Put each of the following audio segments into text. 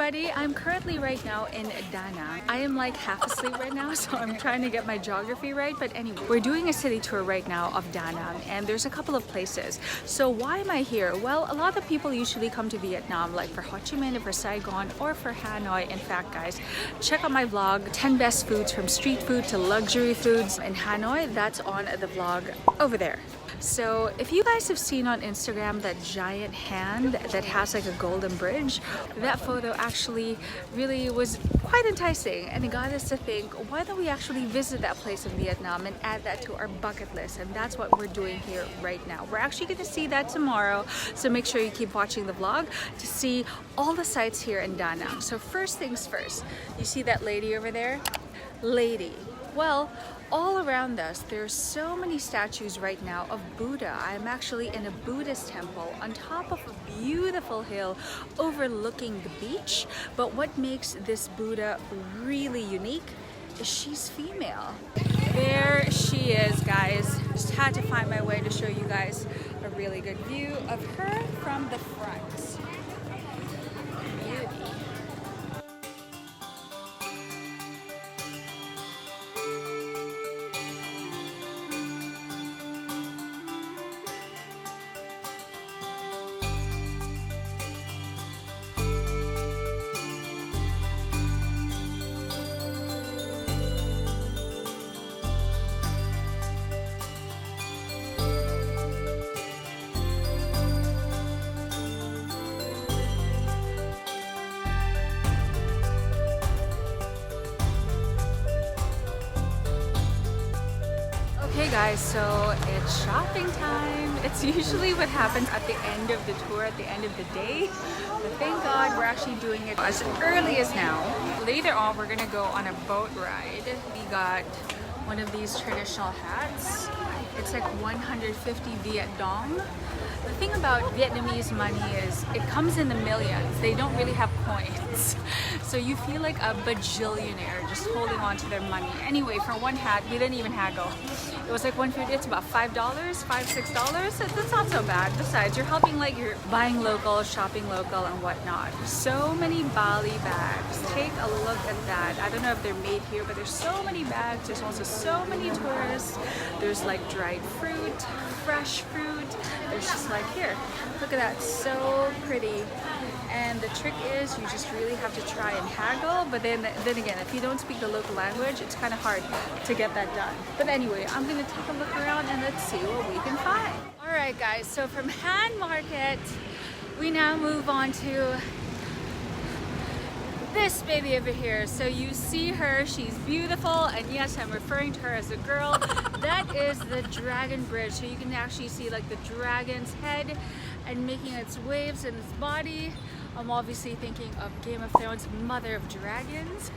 everybody, I'm currently right now in Da Nang. I am like half asleep right now, so I'm trying to get my geography right. But anyway, we're doing a city tour right now of Da Nang, and there's a couple of places. So why am I here? Well, a lot of people usually come to Vietnam like for Ho Chi Minh, or for Saigon, or for Hanoi. In fact, guys, check out my vlog, 10 best foods from street food to luxury foods in Hanoi. That's on the vlog over there. So if you guys have seen on Instagram that giant hand that has like a golden bridge, that photo actually really was quite enticing, and it got us to think, why don't we actually visit that place in Vietnam and add that to our bucket list? And that's what we're doing here right now. We're actually going to see that tomorrow, so make sure you keep watching the vlog to see all the sights here in Da Nang. So first things first, you see that lady over there? Lady. Well, all around us, there's so many statues right now of Buddha. I'm actually in a Buddhist temple on top of a beautiful hill overlooking the beach. But what makes this Buddha really unique is she's female. There she is, guys. Just had to find my way to show you guys a really good view of her from the front. Beauty. Okay guys, so it's shopping time. It's usually what happens at the end of the tour, at the end of the day. But thank God we're actually doing it as early as now. Later on, we're gonna go on a boat ride. We got one of these traditional hats. It's like 150 Viet Dong. The thing about Vietnamese money is it comes in the millions. They don't really have coins. So you feel like a bajillionaire just holding on to their money. Anyway, for one hat, we didn't even haggle. It was like $150, it's about $5, $6. That's not so bad. Besides, you're helping, like, you're buying local, shopping local, and whatnot. So many Bali bags. Take a look at that. I don't know if they're made here, but there's so many bags. There's also so many tourists. There's like dried fruit, fresh fruit. There's just like, here, look at that, so pretty. And the trick is you just really have to try and haggle, but then again, if you don't speak the local language, it's kind of hard to get that done. But anyway, I'm gonna take a look around and let's see what we can find. All right guys, so from Han Market, we now move on to this baby over here. So you see her, she's beautiful, and yes, I'm referring to her as a girl. That is the dragon bridge. So you can actually see like the dragon's head and making its waves in its body. I'm obviously thinking of Game of Thrones, Mother of Dragons.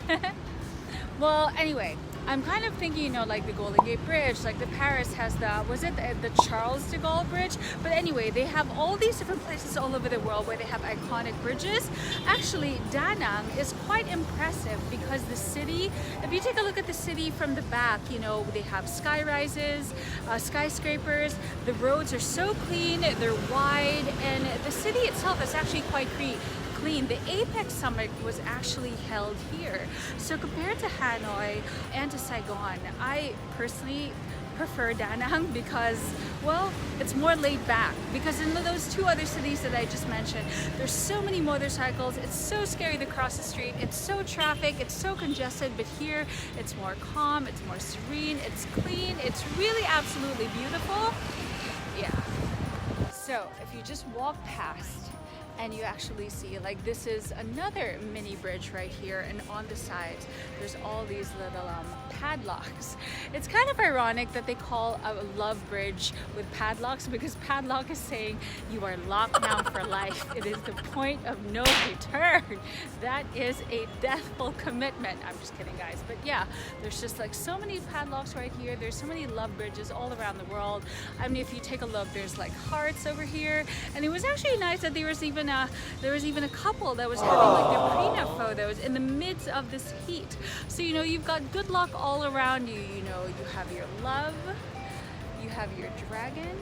Well, anyway, I'm kind of thinking, you know, like the Golden Gate Bridge, like the Paris has the, was it the Charles de Gaulle Bridge? But anyway, they have all these different places all over the world where they have iconic bridges. Actually, Da Nang is quite impressive because the city, if you take a look at the city from the back, you know, they have sky rises, skyscrapers, the roads are so clean, they're wide, and the city itself is actually quite clean. The Apex Summit was actually held here. So compared to Hanoi and to Saigon, I personally prefer Da Nang because, well, it's more laid back. Because in those two other cities that I just mentioned, there's so many motorcycles, it's so scary to cross the street, it's so traffic, it's so congested, but here it's more calm, it's more serene, it's clean, it's really absolutely beautiful. Yeah. So if you just walk past, and you actually see, like, this is another mini bridge right here, and on the sides there's all these little padlocks. It's kind of ironic that they call a love bridge with padlocks, because padlock is saying you are locked down for life. It is the point of no return. That is a deathful commitment. I'm just kidding, guys, but yeah, there's just like so many padlocks right here. There's so many love bridges all around the world. I mean, if you take a look, there's like hearts over here, and it was actually nice that there was even a couple that was having like their prenup photos in the midst of this heat. So, you know, you've got good luck all around you. You know, you have your love, you have your dragon,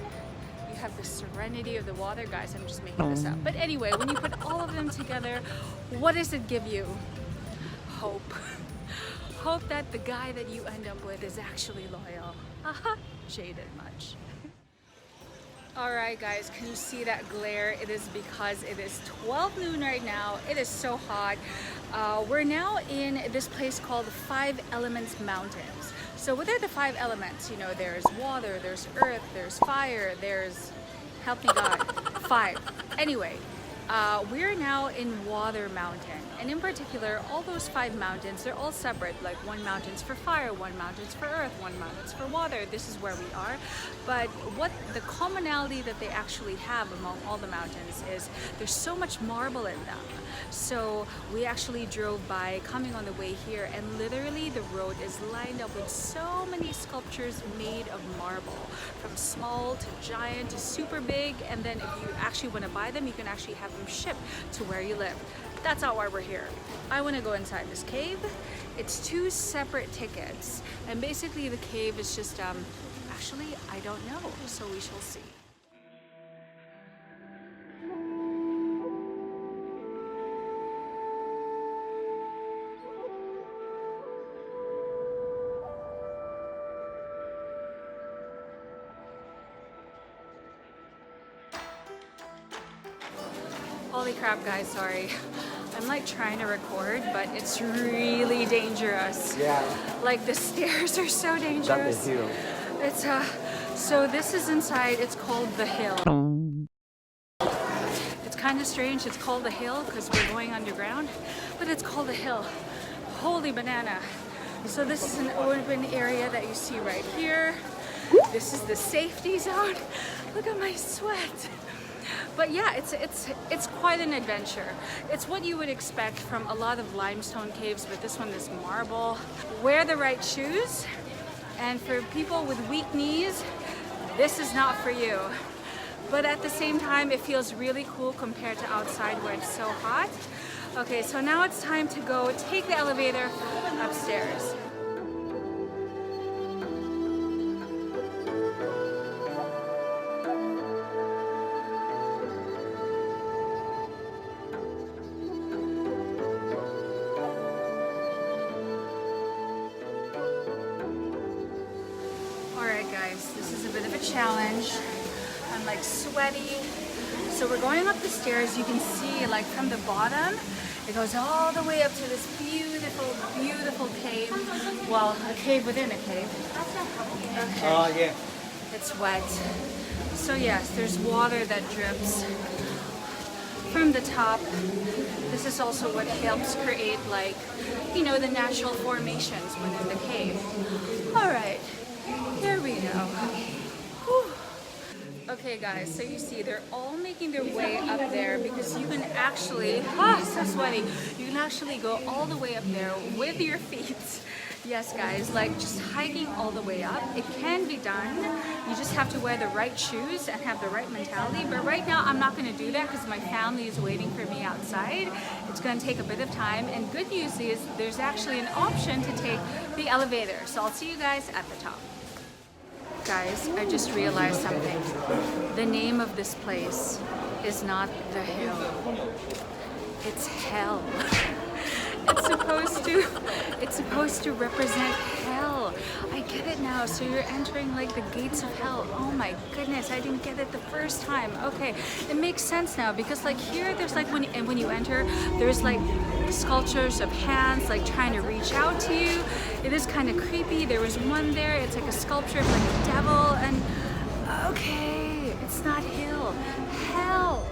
you have the serenity of the water. Guys, I'm just making this up. But anyway, when you put all of them together, what does it give you? Hope. Hope that the guy that you end up with is actually loyal. Haha, jaded much. Alright guys, can you see that glare? It is because it is 12 noon right now. It is so hot. We're now in this place called the 5 Elements Mountains. So what are the 5 elements? You know, there's water, there's earth, there's fire, there's, help me God, 5. Anyway, we're now in Water Mountain. And in particular, all those 5 mountains, they're all separate. Like one mountain's for fire, one mountain's for earth, one mountain's for water. This is where we are. But what the commonality that they actually have among all the mountains is there's so much marble in them. So we actually drove by coming on the way here, and literally the road is lined up with so many sculptures made of marble, from small to giant to super big. And then if you actually want to buy them, you can actually have them shipped to where you live. That's not why we're here. I want to go inside this cave. It's 2 separate tickets, and basically the cave is just actually I don't know, so we shall see. Holy crap guys, sorry. I'm like trying to record, but it's really dangerous. Yeah. Like the stairs are so dangerous. That is hill. It's so this is inside, it's called the Hill. It's kind of strange, it's called the Hill because we're going underground, but it's called the Hill. Holy banana. So this is an open area that you see right here. This is the safety zone. Look at my sweat. But yeah, it's quite an adventure. It's what you would expect from a lot of limestone caves, but this one is marble. Wear the right shoes, and for people with weak knees, this is not for you. But at the same time, it feels really cool compared to outside where it's so hot. Okay, so now it's time to go take the elevator upstairs. This is a bit of a challenge. I'm like sweaty. So we're going up the stairs. You can see like from the bottom, it goes all the way up to this beautiful, beautiful cave. Well, a cave within a cave. Okay. Oh, yeah. It's wet. So yes, there's water that drips from the top. This is also what helps create like, you know, the natural formations within the cave. All right. Here we go. Whew. Okay guys, so you see they're all making their way up there because you can actually, so sweaty, you can actually go all the way up there with your feet. Yes guys, like just hiking all the way up, it can be done. You just have to wear the right shoes and have the right mentality. But right now I'm not going to do that because my family is waiting for me outside. It's going to take a bit of time, and good news is there's actually an option to take the elevator. So I'll see you guys at the top. Guys, I just realized something. The name of this place is not the Hill. It's hell. It's supposed to represent hell. I get it now. So you're entering like the gates of hell. Oh my goodness, I didn't get it the first time. Okay, it makes sense now because like here there's like when you enter, there's like sculptures of hands like trying to reach out to you. It is kind of creepy. There was one there. It's like a sculpture of like a devil, and okay, it's not hill, hell.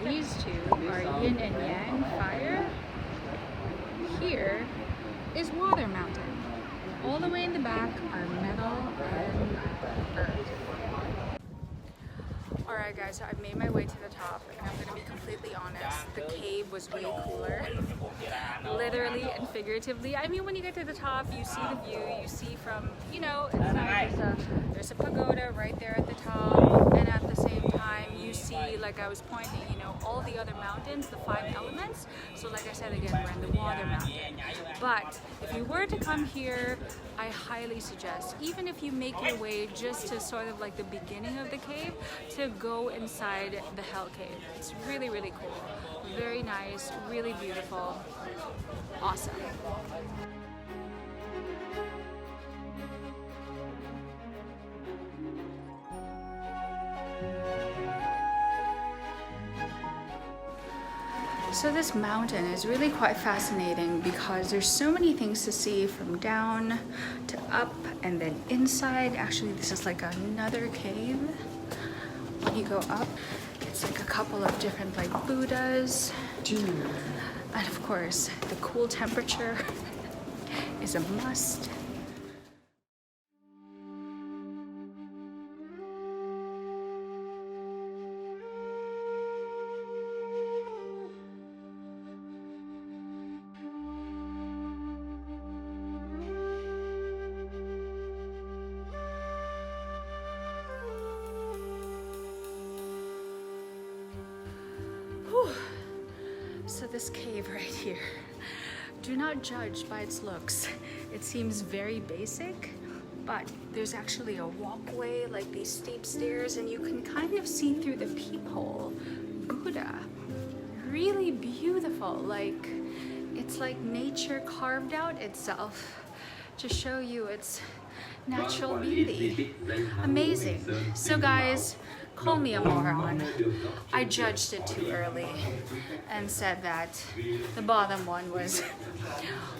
These two are yin and yang, fire. Here is water mountain. All the way in the back are metal and earth. Alright guys, so I've made my way to the top, and I'm gonna be completely honest, the cave was way cooler. Literally and figuratively. I mean, when you get to the top, you see the view, you see from, you know, there's a pagoda right there at the top, and at the same time, you see, like I was pointing, you know, all the other mountains, the 5 elements. So like I said again, we're in the water mountain. But if you were to come here, I highly suggest, even if you make your way just to sort of like the beginning of the cave, to go inside the Hell Cave. It's really, really cool. Very nice, really beautiful, awesome. So this mountain is really quite fascinating because there's so many things to see from down to up and then inside. Actually, this is like another cave. When you go up, it's like a couple of different like Buddhas. And of course, the cool temperature is a must. So this cave right here, do not judge by its looks. It seems very basic, but there's actually a walkway, like these steep stairs, and you can kind of see through the peephole Buddha. Really beautiful, like it's like nature carved out itself to show you its natural beauty. Amazing. So guys, call me a moron. I judged it too early and said that the bottom one was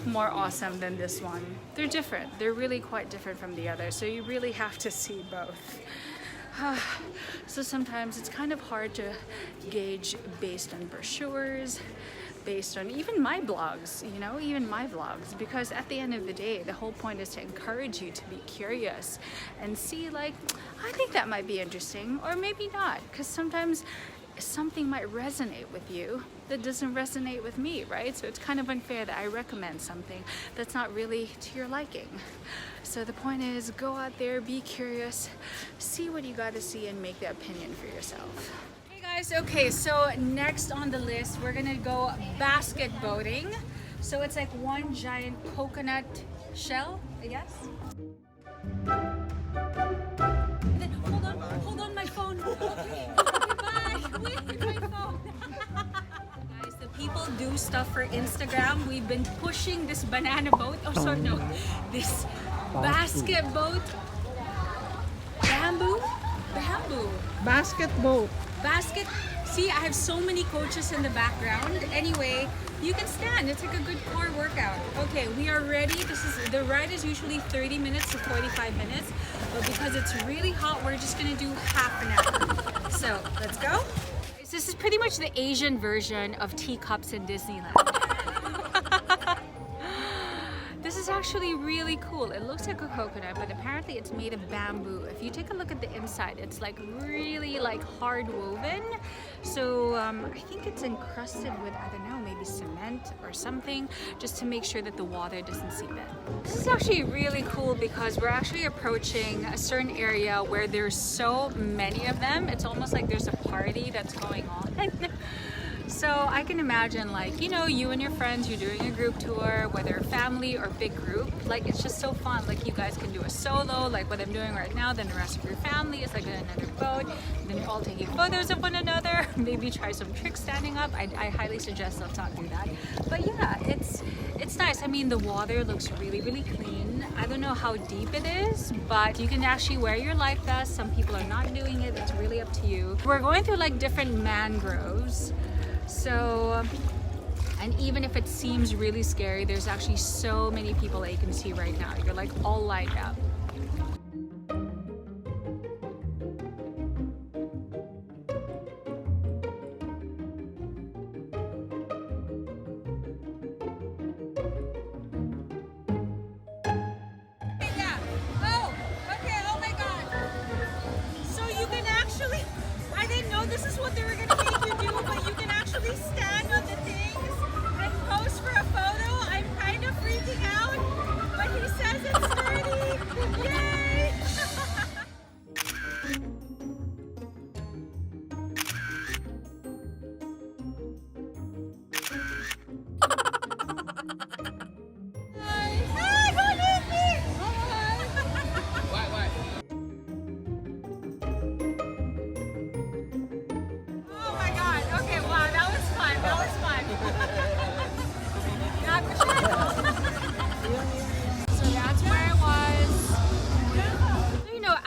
more awesome than this one. They're different. They're really quite different from the other, so you really have to see both. So sometimes it's kind of hard to gauge based on brochures, based on even my blogs, you know, even my vlogs, because at the end of the day, the whole point is to encourage you to be curious and see, like, I think that might be interesting, or maybe not, because sometimes something might resonate with you that doesn't resonate with me, right? So it's kind of unfair that I recommend something that's not really to your liking. So the point is, go out there, be curious, see what you got to see, and make the opinion for yourself. Guys, okay, so next on the list we're gonna go basket boating. So it's like one giant coconut shell, I guess. And then, hold on my phone. Okay, bye. Wait, my phone. Guys, the people do stuff for Instagram. We've been pushing this banana boat. Oh, sorry, no, this basket boat. Bamboo. Basket boat. Basket. See, I have so many coaches in the background. Anyway, you can stand. It's like a good core workout. Okay, we are ready. The ride is usually 30 minutes to 45 minutes, but because it's really hot, we're just gonna do half an hour. So let's go. This is pretty much the Asian version of teacups in Disneyland. This is actually really cool. It looks like a coconut, but apparently it's made of bamboo. If you take a look at the inside, it's like really like hard woven. So I think it's encrusted with, I don't know, maybe cement or something, just to make sure that the water doesn't seep in. This is actually really cool because we're actually approaching a certain area where there's so many of them. It's almost like there's a party that's going on. So I can imagine, like, you know, you and your friends, you're doing a group tour, whether family or big group, like it's just so fun. Like you guys can do a solo, like what I'm doing right now, then the rest of your family is like in another boat, then you're all taking photos of one another, maybe try some tricks standing up. I highly suggest let's not do that. But yeah, it's nice. I mean, the water looks really, really clean. I don't know how deep it is, but you can actually wear your life vest. Some people are not doing it. It's really up to you. We're going through like different mangroves. So, and even if it seems really scary, there's actually so many people that you can see right now. You're like all lined up. Yeah. Oh, okay. Oh my God. So you can actually, I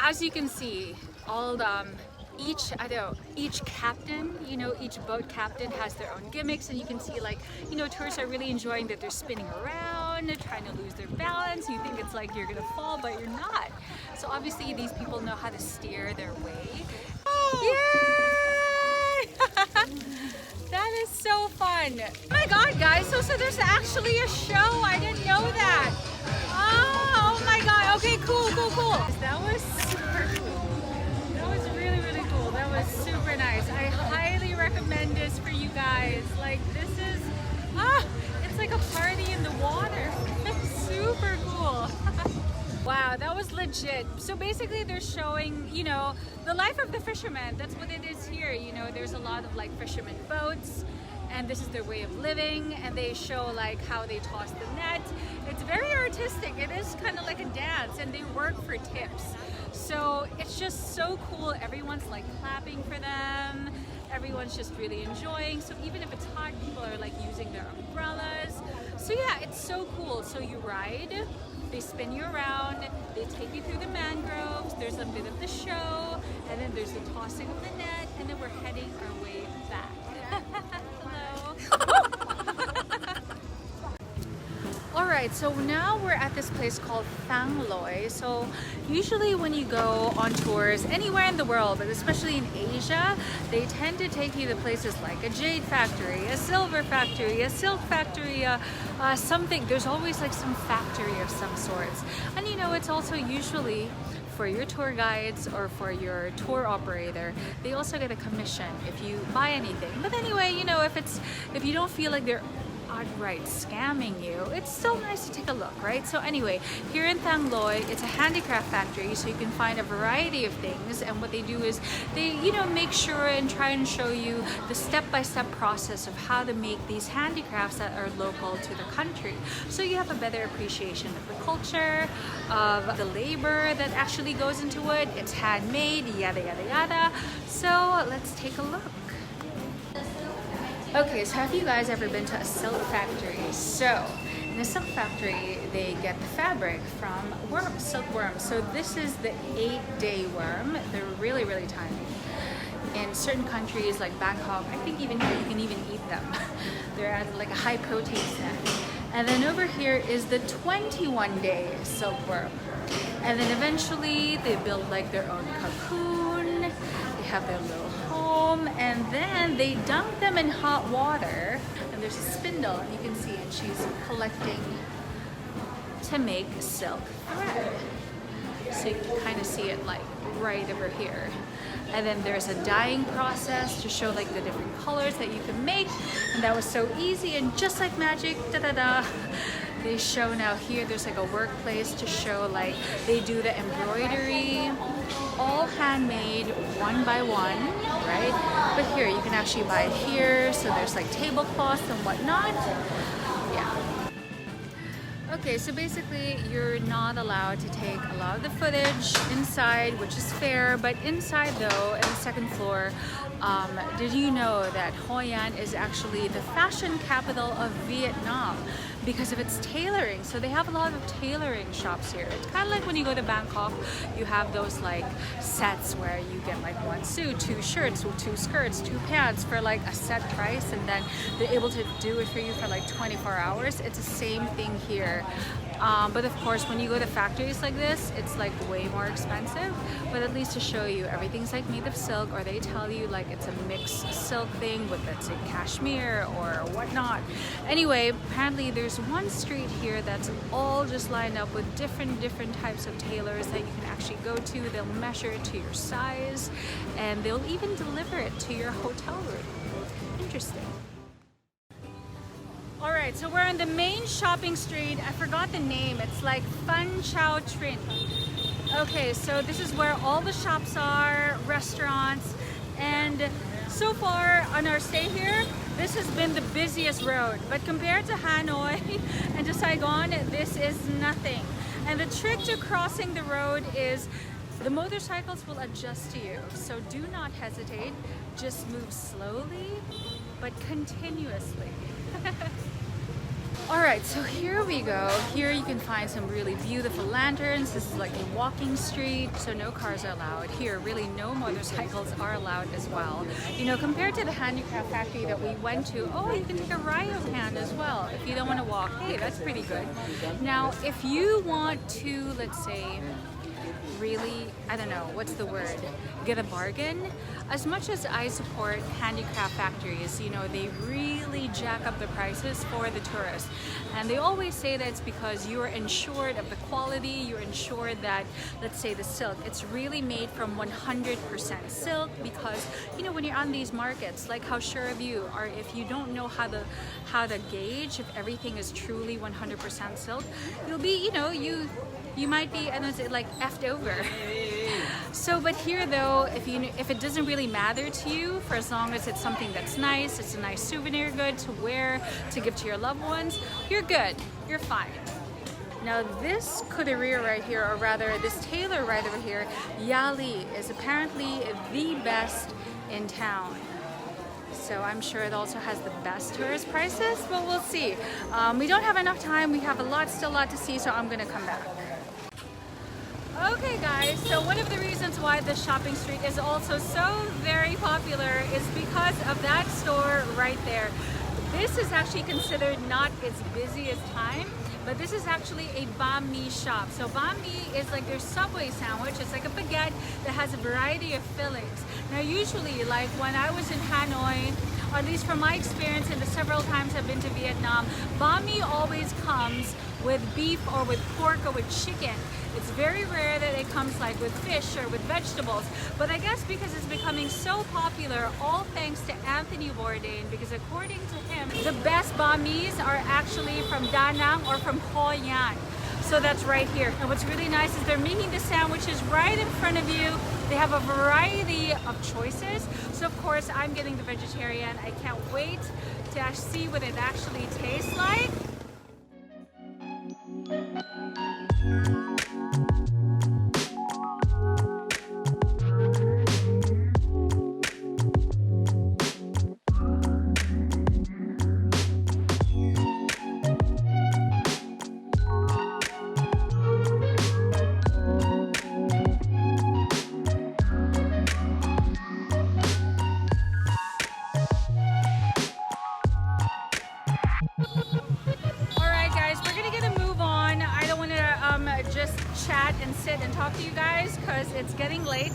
as you can see, all each captain, you know, each boat captain has their own gimmicks, and you can see, like, you know, tourists are really enjoying that they're spinning around, trying to lose their balance. You think it's like you're gonna fall, but you're not. So obviously these people know how to steer their way. Yay! That is so fun. Oh my god, guys, so there's actually a show. I didn't know that. Oh my god. Okay, cool. That was super cool. That was really cool. That was super nice. I highly recommend this for you guys. Like, this is it's like a party in the water. Super cool. Wow, that was legit. So basically they're showing, you know, the life of the fishermen. That's what it is here. You know, there's a lot of like fishermen boats, and this is their way of living, and they show like how they toss the net. It's very artistic. It is kind of like a dance, and they work for tips. So it's just so cool. Everyone's like clapping for them. Everyone's just really enjoying. So even if it's hot, people are like using their umbrellas. So yeah, it's so cool. So you ride, they spin you around, they take you through the mangroves, there's a bit of the show, and then there's the tossing of the net, and then we're heading our way back. Hello. Alright, so now we're at this place called Thang Loi. So usually when you go on tours anywhere in the world, but especially in Asia, they tend to take you to places like a jade factory, a silver factory, a silk factory, something. There's always like some factory of some sorts. And you know, it's also usually for your tour guides or for your tour operator, they also get a commission if you buy anything. But anyway, you know, if you don't feel like they're outright scamming you, it's still nice to take a look, right? So anyway, here in Thang Loi, it's a handicraft factory, so you can find a variety of things, and what they do is they, you know, make sure and try and show you the step-by-step process of how to make these handicrafts that are local to the country, so you have a better appreciation of the culture, of the labor that actually goes into it. It's handmade, yada yada yada. So let's take a look. Okay, so have you guys ever been to a silk factory? So in a silk factory, they get the fabric from worms, silkworms. So this is the 8-day worm. They're really tiny. In certain countries like Bangkok, I think even here you can even eat them. They're at like a high protein snack. And then over here is the 21-day silkworm. And then eventually they build like their own cocoon. They have their little home, and then they dunk them in hot water, and there's a spindle, and you can see it. She's collecting to make silk thread. So you can kind of see it like right over here. And then there's a dyeing process to show like the different colors that you can make, and that was so easy and just like magic. They show now here there's like a workplace to show like they do the embroidery, all handmade one by one, right? But here you can actually buy it here, so there's like tablecloths and whatnot. Yeah. Okay, so basically you're not allowed to take a lot of the footage inside, which is fair, but inside though, in the second floor, did you know that Hoi An is actually the fashion capital of Vietnam because of its tailoring? So they have a lot of tailoring shops here. It's kind of like when you go to Bangkok, you have those like sets where you get like one suit, 2 shirts, 2 skirts, 2 pants for like a set price, and then they're able to do it for you for like 24 hours. It's the same thing here. But of course, when you go to factories like this, it's like way more expensive. But at least to show you, everything's like made of silk, or they tell you like it's a mixed silk thing with, let's say, cashmere or whatnot. Anyway, apparently there's one street here that's all just lined up with different types of tailors that you can actually go to. They'll measure it to your size, and they'll even deliver it to your hotel room. Interesting. Alright, so we're on the main shopping street. I forgot the name. It's like Bun Cha TRINH. Okay, so this is where all the shops are, restaurants, and so far on our stay here, this has been the busiest road. But compared to Hanoi and to Saigon, this is nothing. And the trick to crossing the road is the motorcycles will adjust to you. So do not hesitate. Just move slowly, but continuously. Alright, so here we go. Here you can find some really beautiful lanterns. This is like a walking street, so no cars are allowed. Here, really no motorcycles are allowed as well. You know, compared to the handicraft factory that we went to, oh, you can take a ryo hand as well if you don't want to walk. Hey, that's pretty good. Now, if you want to, let's say, really, I don't know, what's the word, get a bargain? As much as I support handicraft factories, you know, they really jack up the prices for the tourists. And they always say that it's because you're insured of the quality, you're insured that, let's say the silk, it's really made from 100% silk, because, you know, when you're on these markets, like how sure of you are, if you don't know how to gauge if everything is truly 100% silk, you'll be, you know, you might be, I don't know, like effed over. So, but here though, if it doesn't really matter to you, for as long as it's something that's nice, it's a nice souvenir good to wear, to give to your loved ones, you're good, you're fine. Now this couturier right here, or rather this tailor right over here, Yali, is apparently the best in town. So I'm sure it also has the best tourist prices, but we'll see. We don't have enough time, we have still a lot to see, so I'm gonna come back. Okay guys, so one of the reasons why the shopping street is also so very popular is because of that store right there. This is actually considered not its busiest time, but this is actually a Banh Mi shop. So Banh Mi is like their Subway sandwich. It's like a baguette that has a variety of fillings. Now usually, like when I was in Hanoi, or at least from my experience and the several times I've been to Vietnam, Banh Mi always comes with beef or with pork or with chicken. It's very rare that it comes like with fish or with vegetables. But I guess because it's becoming so popular, all thanks to Anthony Bourdain, because according to him, the best Banh Mi's are actually from Da Nang or from Hoi An. So that's right here. And what's really nice is they're making the sandwiches right in front of you. They have a variety of choices. So of course I'm getting the vegetarian. I can't wait to see what it actually tastes like. Just chat and sit and talk to you guys because it's getting late.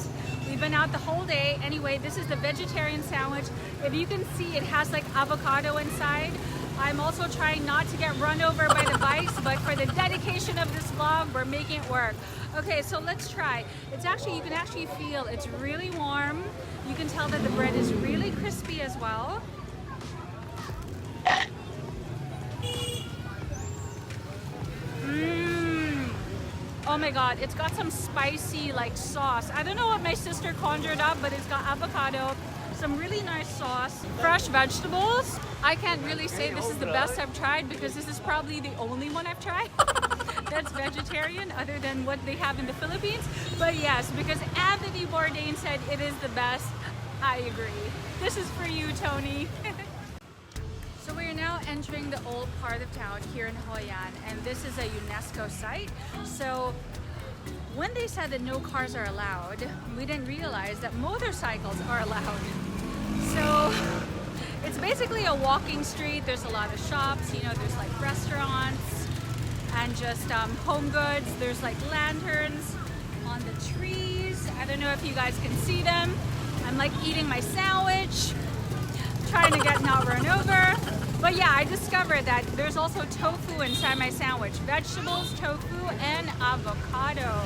We've been out the whole day. Anyway, this is the vegetarian sandwich. If you can see, it has like avocado inside. I'm also trying not to get run over by the bikes, but for the dedication of this vlog, we're making it work. Okay, so let's try. It's actually, you can actually feel it's really warm. You can tell that the bread is really crispy as well. Oh my god, it's got some spicy like sauce. I don't know what my sister conjured up, but it's got avocado, some really nice sauce, fresh vegetables. I can't really say this is the best I've tried because this is probably the only one I've tried that's vegetarian other than what they have in the Philippines. But yes, because Anthony Bourdain said it is the best, I agree. This is for you, Tony. So we're now entering the old part of town here in Hoi An, and this is a UNESCO site. So when they said that no cars are allowed, we didn't realize that motorcycles are allowed. So it's basically a walking street. There's a lot of shops, you know, there's like restaurants and just home goods. There's like lanterns on the trees. I don't know if you guys can see them. I'm like eating my sandwich, trying to get not run over. But yeah, I discovered that there's also tofu inside my sandwich. Vegetables, tofu, and avocado.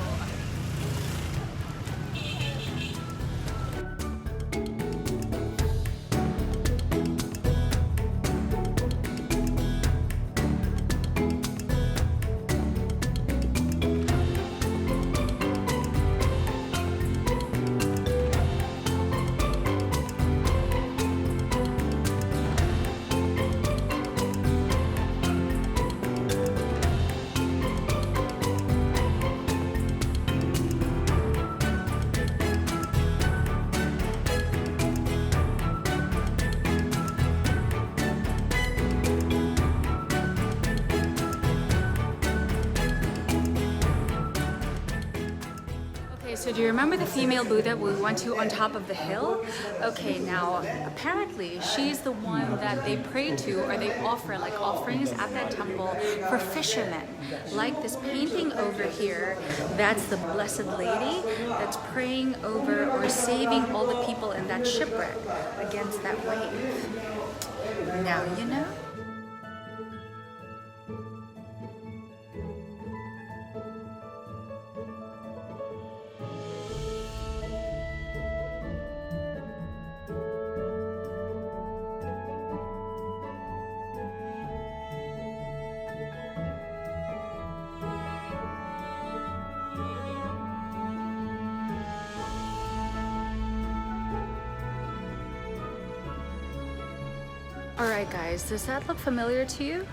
Okay, so do you remember the female Buddha we went to on top of the hill? Okay, now apparently she's the one that they pray to, or they offer like offerings at that temple for fishermen. Like this painting over here, that's the Blessed Lady that's praying over or saving all the people in that shipwreck against that wave. Now you know. Alright guys, does that look familiar to you?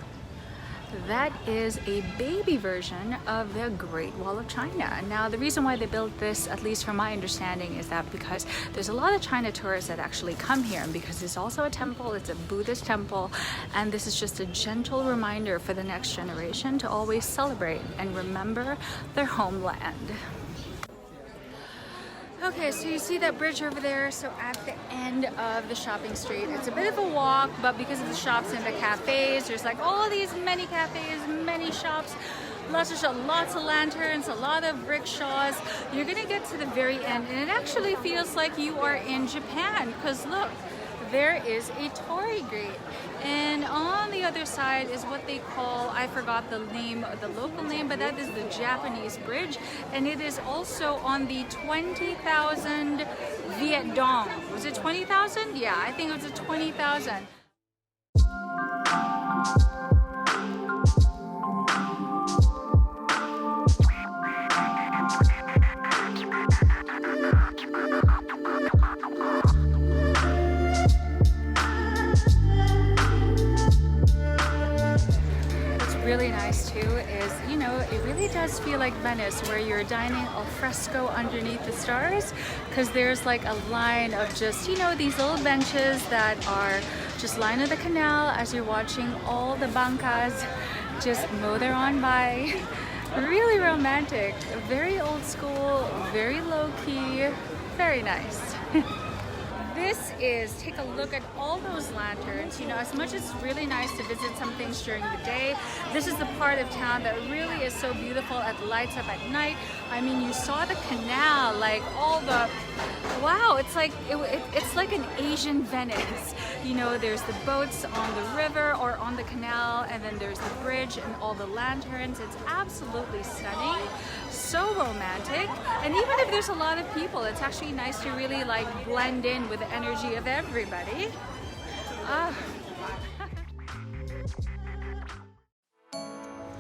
That is a baby version of the Great Wall of China. Now the reason why they built this, at least from my understanding, is that because there's a lot of China tourists that actually come here, and because it's also a temple, it's a Buddhist temple, and this is just a gentle reminder for the next generation to always celebrate and remember their homeland. Okay, so you see that bridge over there, so at the end of the shopping street, it's a bit of a walk, but because of the shops and the cafes, there's like all these many cafes, many shops, lots of lanterns, a lot of rickshaws. You're gonna get to the very end, and it actually feels like you are in Japan, because look, there is a torii gate, and on the other side is what they call, I forgot the name, the local name, but that is the Japanese bridge, and it is also on the 20,000 Viet Dong. Was it 20,000? Yeah, I think it was a 20,000. Really nice too is, you know, it really does feel like Venice, where you're dining al fresco underneath the stars, because there's like a line of just, you know, these little benches that are just line of the canal as you're watching all the bancas just motor on by. Really romantic, very old school, very low-key, very nice. This is, take a look at all those lanterns. You know, as much as it's really nice to visit some things during the day, this is the part of town that really is so beautiful. It lights up at night. I mean, you saw the canal, like all the, wow, it's like it's like an Asian Venice. You know, there's the boats on the river or on the canal, and then there's the bridge and all the lanterns. It's absolutely stunning, so romantic. And even if there's a lot of people, it's actually nice to really like blend in with the energy of everybody.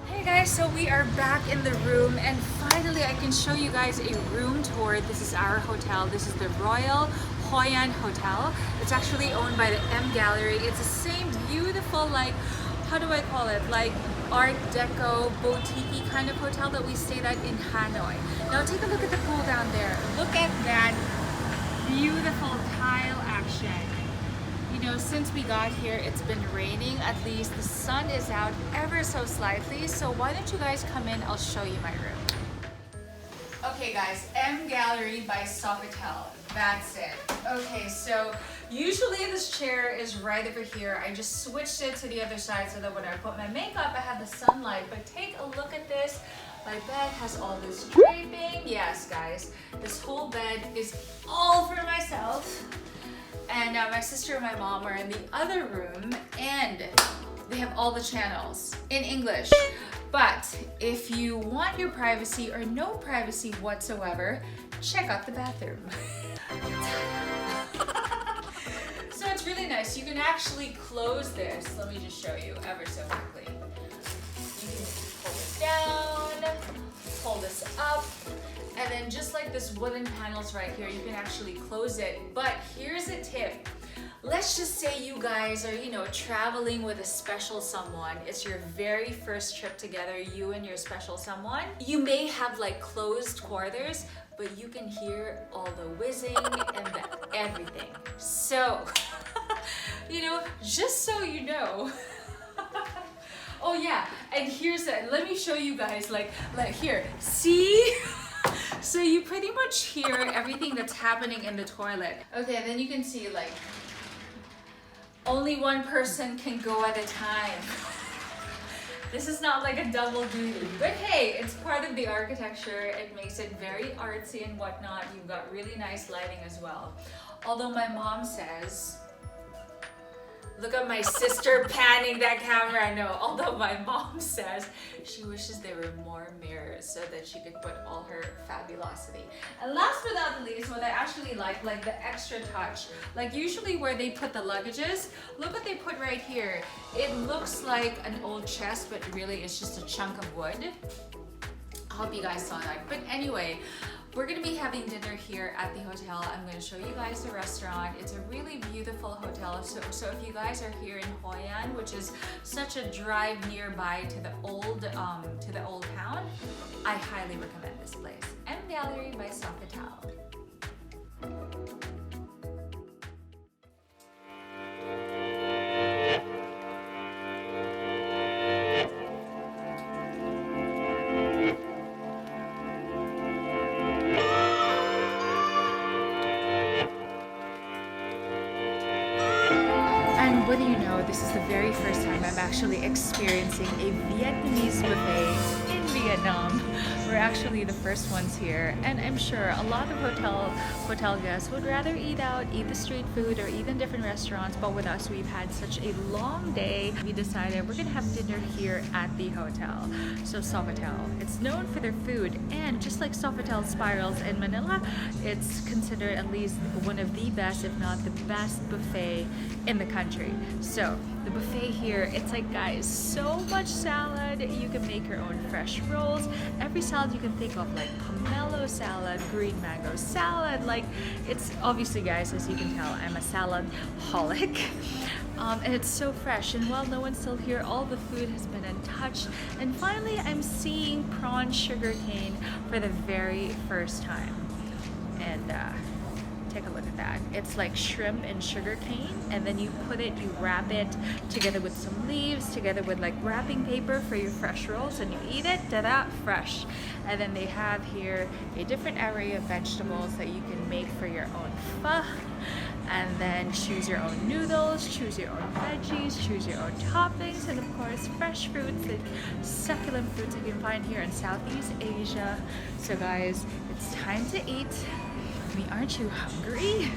Hey guys, so we are back in the room, and finally I can show you guys a room tour. This is our hotel. This is the Royal Hoi An Hotel. It's actually owned by the MGallery. It's the same beautiful, like, how do I call it, like Art Deco, boutique kind of hotel that we stayed at in Hanoi. Now take a look at the pool down there. Look at that beautiful tile action. You know, since we got here, it's been raining. At least the sun is out ever so slightly. So why don't you guys come in? I'll show you my room. Okay guys, MGallery by Sofitel. That's it. Okay, so usually this chair is right over here. I just switched it to the other side so that when I put my makeup, I have the sunlight. But take a look at this. My bed has all this draping. Yes, guys, this whole bed is all for myself. And my sister and my mom are in the other room, and they have all the channels in English. But if you want your privacy or no privacy whatsoever, check out the bathroom. So it's really nice. You can actually close this. Let me just show you ever so quickly. You can pull it down, pull this up, and then just like this wooden panels right here, you can actually close it. But here's a tip. Let's just say you guys are, you know, traveling with a special someone. It's your very first trip together, you and your special someone. You may have like closed quarters, but you can hear all the whizzing and the everything. So, you know, just so you know. Oh yeah, and here's that. Let me show you guys, like here. See? So you pretty much hear everything that's happening in the toilet. Okay, and then you can see like only one person can go at a time. This is not like a double duty, but hey, it's part of the architecture. It makes it very artsy and whatnot. You've got really nice lighting as well. Although my mom says, look at my sister panning that camera. I know. Although my mom says she wishes there were more mirrors so that she could put all her fabulosity. And last but not least, what I actually like the extra touch. Like usually where they put the luggages, look what they put right here. It looks like an old chest, but really it's just a chunk of wood. I hope you guys saw that. But anyway, we're gonna be having dinner here at the hotel. I'm gonna show you guys the restaurant. It's a really beautiful hotel. So if you guys are here in Hoi An, which is such a drive nearby to the old town, I highly recommend this place. MGallery by Sofitel. What do you know, this is the very first time I'm actually experiencing a Vietnamese buffet in Vietnam. We're actually the first ones here, and I'm sure a lot of hotel guests would rather eat out, eat the street food, or eat in different restaurants, but with us, we've had such a long day. We decided we're gonna have dinner here at the hotel. So Sofitel, it's known for their food, and just like Sofitel Spirals in Manila, it's considered at least one of the best, if not the best buffet in the country. So the buffet here, it's like, guys, so much salad. You can make your own fresh rolls. Every salad you can think of, like pomelo salad, green mango salad. Like, it's obviously, guys, as you can tell, I'm a salad holic. And it's so fresh, and while no one's still here, all the food has been untouched. And finally, I'm seeing prawn sugarcane for the very first time. And take a look at that. It's like shrimp and sugar cane, and then you wrap it together with some leaves, together with like wrapping paper for your fresh rolls, and you eat it, ta-da, fresh. And then they have here a different array of vegetables that you can make for your own pho, and then choose your own noodles, choose your own veggies, choose your own toppings, and of course fresh fruits and succulent fruits you can find here in Southeast Asia. So guys, it's time to eat. I mean, aren't you hungry?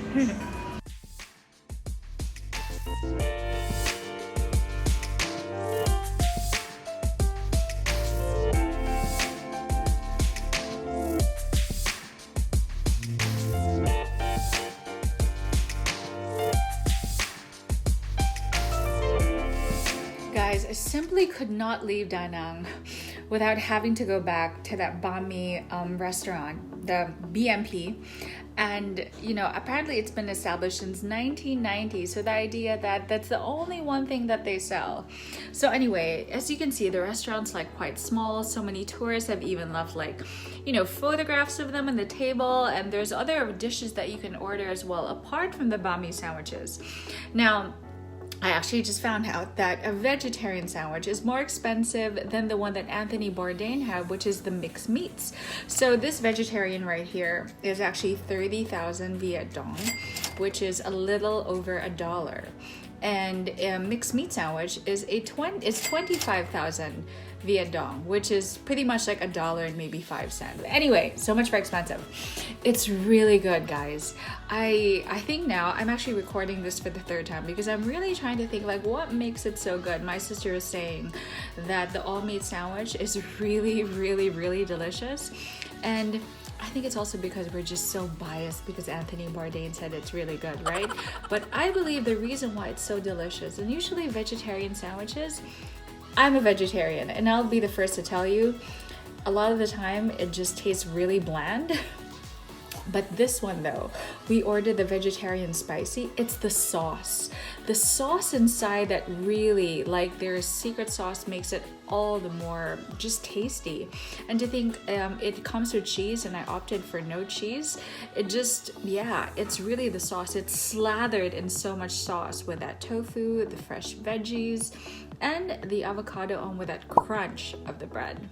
Guys, I simply could not leave Da Nang without having to go back to that Banh Mi restaurant, the BMP. And you know, apparently it's been established since 1990, so the idea that that's the only one thing that they sell. So anyway, as you can see, the restaurant's like quite small. So many tourists have even left like, you know, photographs of them on the table, and there's other dishes that you can order as well apart from the banh mi sandwiches. Now, I actually just found out that a vegetarian sandwich is more expensive than the one that Anthony Bourdain had, which is the mixed meats. So this vegetarian right here is actually 30,000 Viet Dong, which is a little over $1. And a mixed meat sandwich is 25,000 Viet Dong, which is pretty much like $1 and maybe 5 cents. Anyway, so much more expensive. It's really good, guys. I think now I'm actually recording this for the third time because I'm really trying to think like what makes it so good. My sister is saying that the all meat sandwich is really, really, really delicious. And I think it's also because we're just so biased because Anthony Bourdain said it's really good, right? But I believe the reason why it's so delicious, and usually vegetarian sandwiches, I'm a vegetarian and I'll be the first to tell you, a lot of the time it just tastes really bland. But this one though, we ordered the vegetarian spicy. It's the sauce. The sauce inside that really, like their secret sauce makes it all the more just tasty. And to think it comes with cheese and I opted for no cheese. It just, yeah, it's really the sauce. It's slathered in so much sauce with that tofu, the fresh veggies, and the avocado on with that crunch of the bread.